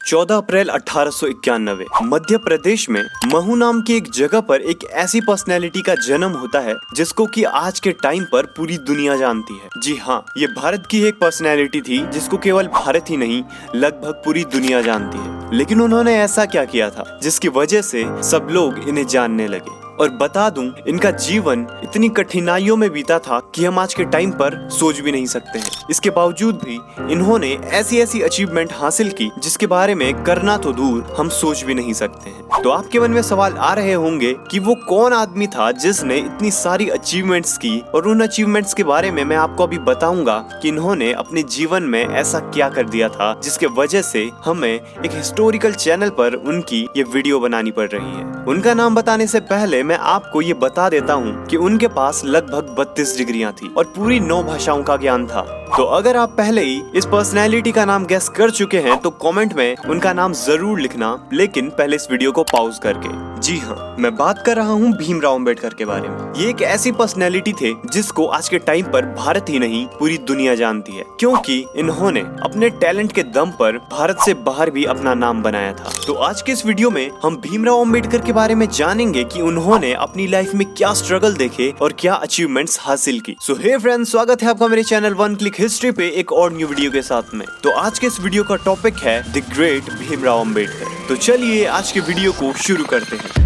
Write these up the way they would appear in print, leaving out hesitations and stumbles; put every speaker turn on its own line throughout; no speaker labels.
14 अप्रैल 1891 मध्य प्रदेश में महू नाम की एक जगह पर एक ऐसी पर्सनैलिटी का जन्म होता है जिसको कि आज के टाइम पर पूरी दुनिया जानती है। जी हाँ, ये भारत की एक पर्सनैलिटी थी जिसको केवल भारत ही नहीं लगभग पूरी दुनिया जानती है। लेकिन उन्होंने ऐसा क्या किया था जिसकी वजह से सब लोग इन्हें जानने लगे। और बता दूं, इनका जीवन इतनी कठिनाइयों में बीता था कि हम आज के टाइम पर सोच भी नहीं सकते हैं। इसके बावजूद भी इन्होंने ऐसी ऐसी अचीवमेंट हासिल की जिसके बारे में करना तो दूर हम सोच भी नहीं सकते हैं। तो आपके मन में सवाल आ रहे होंगे कि वो कौन आदमी था जिसने इतनी सारी अचीवमेंट्स की, और उन अचीवमेंट्स के बारे में मैं आपको अभी बताऊंगा कि इन्होंने अपने जीवन में ऐसा क्या कर दिया था जिसके वजह से हमें एक हिस्टोरिकल चैनल पर उनकी ये वीडियो बनानी पड़ रही है। उनका नाम बताने से पहले मैं आपको ये बता देता हूँ कि उनके पास लगभग 32 डिग्रियां थी और पूरी 9 भाषाओं का ज्ञान था। तो अगर आप पहले ही इस पर्सनैलिटी का नाम गेस कर चुके हैं तो कमेंट में उनका नाम जरूर लिखना, लेकिन पहले इस वीडियो को पॉज करके। जी हाँ, मैं बात कर रहा हूँ भीमराव अंबेडकर के बारे में। ये एक ऐसी पर्सनैलिटी थे जिसको आज के टाइम पर भारत ही नहीं पूरी दुनिया जानती है, क्योंकि इन्होंने अपने टैलेंट के दम पर भारत से बाहर भी अपना नाम बनाया था। तो आज के इस वीडियो में हम भीमराव अंबेडकर के बारे में जानेंगे कि उन्होंने अपनी लाइफ में क्या स्ट्रगल देखे और क्या अचीवमेंट्स हासिल की। सो हे फ्रेंड्स, स्वागत है आपका मेरे चैनल वन क्लिक हिस्ट्री पे एक और न्यू वीडियो के साथ में। तो आज के इस वीडियो का टॉपिक है द ग्रेट भीमराव अंबेडकर। तो चलिए आज के वीडियो को शुरू करते हैं।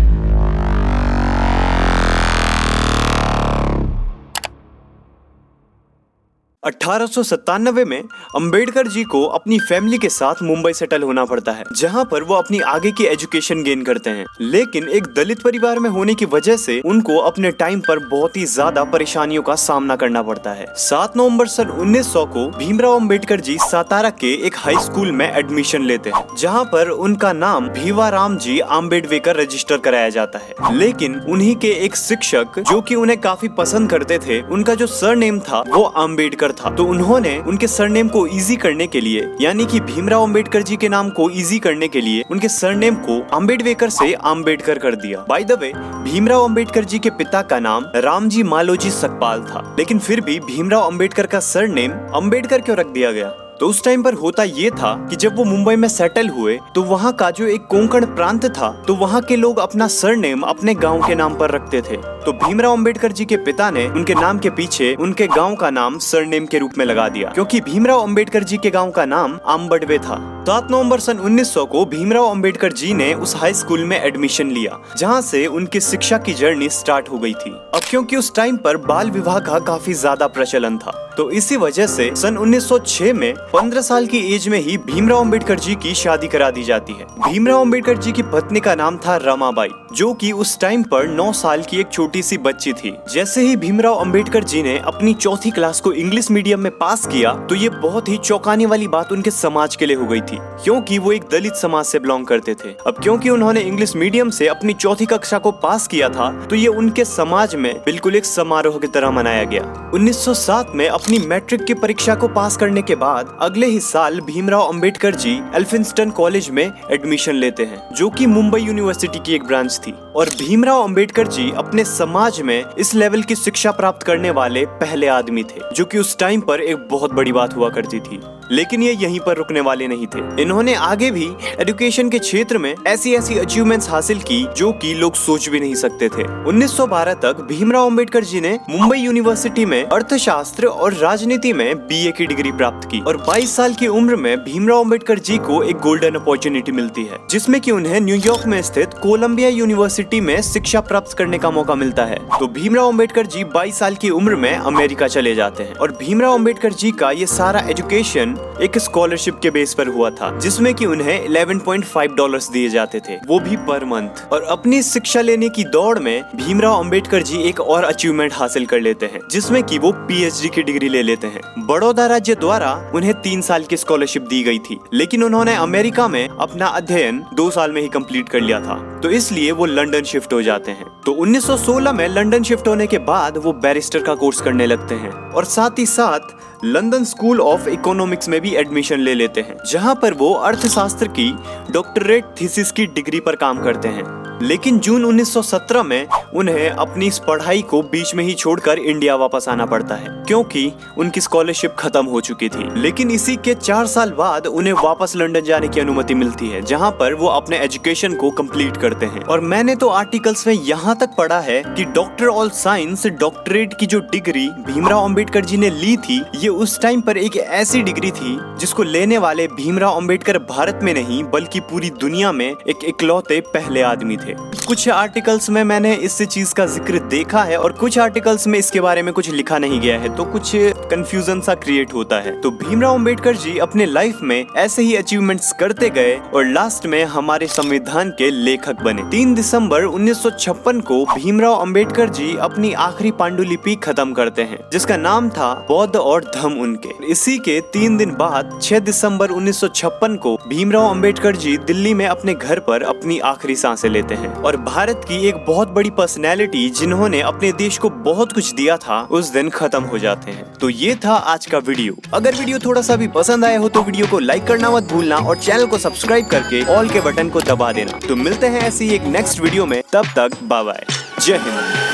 1897 में अंबेडकर जी को अपनी फैमिली के साथ मुंबई सेटल होना पड़ता है, जहां पर वो अपनी आगे की एजुकेशन गेन करते हैं। लेकिन एक दलित परिवार में होने की वजह से उनको अपने टाइम पर बहुत ही ज्यादा परेशानियों का सामना करना पड़ता है। 7 नवंबर सन 1900 को भीमराव अंबेडकर जी सातारा के एक हाई स्कूल में एडमिशन लेते हैं, जहाँ पर उनका नाम भीवाराम जी आम्बेडकर रजिस्टर कराया जाता है। लेकिन उन्हीं के एक शिक्षक जो कि उन्हें काफी पसंद करते थे, उनका जो सरनेम था वो आम्बेडकर था। तो उन्होंने उनके सरनेम को इजी करने के लिए, यानी कि भीमराव अंबेडकर जी के नाम को इजी करने के लिए, उनके सरनेम को आम्बेडकर से आम्बेडकर कर दिया। By the way, Bhimrao Ambedkar ji के पिता का नाम रामजी मालोजी सकपाल था, लेकिन फिर भी भीमराव अंबेडकर का सरनेम अंबेडकर क्यों रख दिया गया? तो उस टाइम पर होता ये था कि जब वो मुंबई में सेटल हुए तो वहाँ का जो एक कोंकण प्रांत था, तो वहाँ के लोग अपना सरनेम अपने गांव के नाम पर रखते थे। तो भीमराव अंबेडकर जी के पिता ने उनके नाम के पीछे उनके गांव का नाम सरनेम के रूप में लगा दिया, क्योंकि भीमराव अंबेडकर जी के गांव का नाम आम्बडवे था। 7 नवंबर सन 1900 को भीमराव अंबेडकर जी ने उस हाई स्कूल में एडमिशन लिया, जहाँ से उनकी शिक्षा की जर्नी स्टार्ट हो गई थी। अब क्योंकि उस टाइम पर बाल विवाह का काफी ज्यादा प्रचलन था, तो इसी वजह से सन 1906 में 15 साल की एज में ही भीमराव अंबेडकर जी की शादी करा दी जाती है। भीमराव अंबेडकर जी की पत्नी का नाम था रमाबाई, जो कि उस टाइम पर 9 साल की एक छोटी सी बच्ची थी। जैसे ही भीमराव अंबेडकर जी ने अपनी 4th क्लास को इंग्लिश मीडियम में पास किया, तो ये बहुत ही चौंकाने वाली बात उनके समाज के लिए हो गई थी, क्योंकि वो एक दलित समाज से बिलोंग करते थे। अब क्योंकि उन्होंने इंग्लिश मीडियम से अपनी 4th कक्षा को पास किया था, तो ये उनके समाज में बिल्कुल एक समारोह की तरह मनाया गया। 1907 में अपनी मैट्रिक की परीक्षा को पास करने के बाद अगले ही साल भीमराव अंबेडकर जी एल्फिंस्टन कॉलेज में एडमिशन लेते हैं, जो कि मुंबई यूनिवर्सिटी की एक ब्रांच थी। और भीमराव अंबेडकर जी अपने समाज में इस लेवल की शिक्षा प्राप्त करने वाले पहले आदमी थे, जो कि उस टाइम पर एक बहुत बड़ी बात हुआ करती थी। लेकिन ये यहीं पर रुकने वाले नहीं थे। इन्होंने आगे भी एजुकेशन के क्षेत्र में ऐसी ऐसी अचीवमेंट्स हासिल की जो कि लोग सोच भी नहीं सकते थे। 1912 तक भीमराव अंबेडकर जी ने मुंबई यूनिवर्सिटी में अर्थशास्त्र और राजनीति में BA की डिग्री प्राप्त की, और 22 साल की उम्र में भीमराव अंबेडकर जी को एक गोल्डन अपॉर्चुनिटी मिलती है, जिसमें कि उन्हें न्यूयॉर्क में स्थित कोलंबिया यूनिवर्सिटी में शिक्षा प्राप्त करने का मौका मिलता है। तो भीमराव अंबेडकर जी 22 साल की उम्र में अमेरिका चले जाते हैं, और भीमराव अंबेडकर जी का ये सारा एजुकेशन एक स्कॉलरशिप के बेस पर हुआ था, जिसमें कि उन्हें $11.5 दिए जाते थे, वो भी पर मंथ। और अपनी शिक्षा लेने की दौड़ में भीमराव अंबेडकर जी एक और अचीवमेंट हासिल कर लेते हैं, जिसमें कि वो PhD की डिग्री ले लेते हैं। बड़ौदा राज्य द्वारा उन्हें 3 साल की स्कॉलरशिप दी गई थी, लेकिन उन्होंने अमेरिका में अपना अध्ययन 2 साल में ही कंप्लीट कर लिया था, तो इसलिए वो लंदन शिफ्ट हो जाते हैं। तो 1916 में लंदन शिफ्ट होने के बाद वो बैरिस्टर का कोर्स करने लगते हैं, और साथ ही साथ लंदन स्कूल ऑफ इकोनॉमिक्स में भी एडमिशन ले लेते हैं, जहां पर वो अर्थशास्त्र की डॉक्टरेट थीसिस की डिग्री पर काम करते हैं। लेकिन जून 1917 में उन्हें अपनी इस पढ़ाई को बीच में ही छोड़कर इंडिया वापस आना पड़ता है, क्योंकि उनकी स्कॉलरशिप खत्म हो चुकी थी। लेकिन इसी के 4 साल बाद उन्हें वापस लंदन जाने की अनुमति मिलती है, जहाँ पर वो अपने एजुकेशन को कंप्लीट करते हैं। और मैंने तो आर्टिकल्स में यहाँ तक पढ़ा है कि डॉक्टर ऑल साइंस डॉक्टरेट की जो डिग्री भीमराव अंबेडकर जी ने ली थी, ये उस टाइम पर एक ऐसी डिग्री थी जिसको लेने वाले भीमराव अंबेडकर भारत में नहीं बल्कि पूरी दुनिया में एक इकलौते पहले आदमी थे। कुछ आर्टिकल्स में मैंने इस चीज का जिक्र देखा है और कुछ आर्टिकल्स में इसके बारे में कुछ लिखा नहीं गया है, तो कुछ कंफ्यूजन सा क्रिएट होता है। तो भीमराव अंबेडकर जी अपने लाइफ में ऐसे ही अचीवमेंट्स करते गए और लास्ट में हमारे संविधान के लेखक बने। 3 दिसंबर 1956 को भीमराव अंबेडकर जी अपनी आखिरी पांडुलिपि खत्म करते हैं, जिसका नाम था बौद्ध और धम्म उनके। इसी के 3 दिन बाद 6 दिसंबर 1956 को भीमराव अंबेडकर जी दिल्ली में अपने घर पर अपनी आखिरी सांसें लेते हैं और भारत की एक बहुत बड़ी पर्सनैलिटी जिन्होंने अपने देश को बहुत कुछ दिया था उस दिन खत्म हो जाते हैं। तो ये था आज का वीडियो। अगर वीडियो थोड़ा सा भी पसंद आया हो तो वीडियो को लाइक करना मत भूलना और चैनल को सब्सक्राइब करके ऑल के बटन को दबा देना। तो मिलते हैं ऐसी एक नेक्स्ट वीडियो में, तब तक बाय बाय, जय हिंद।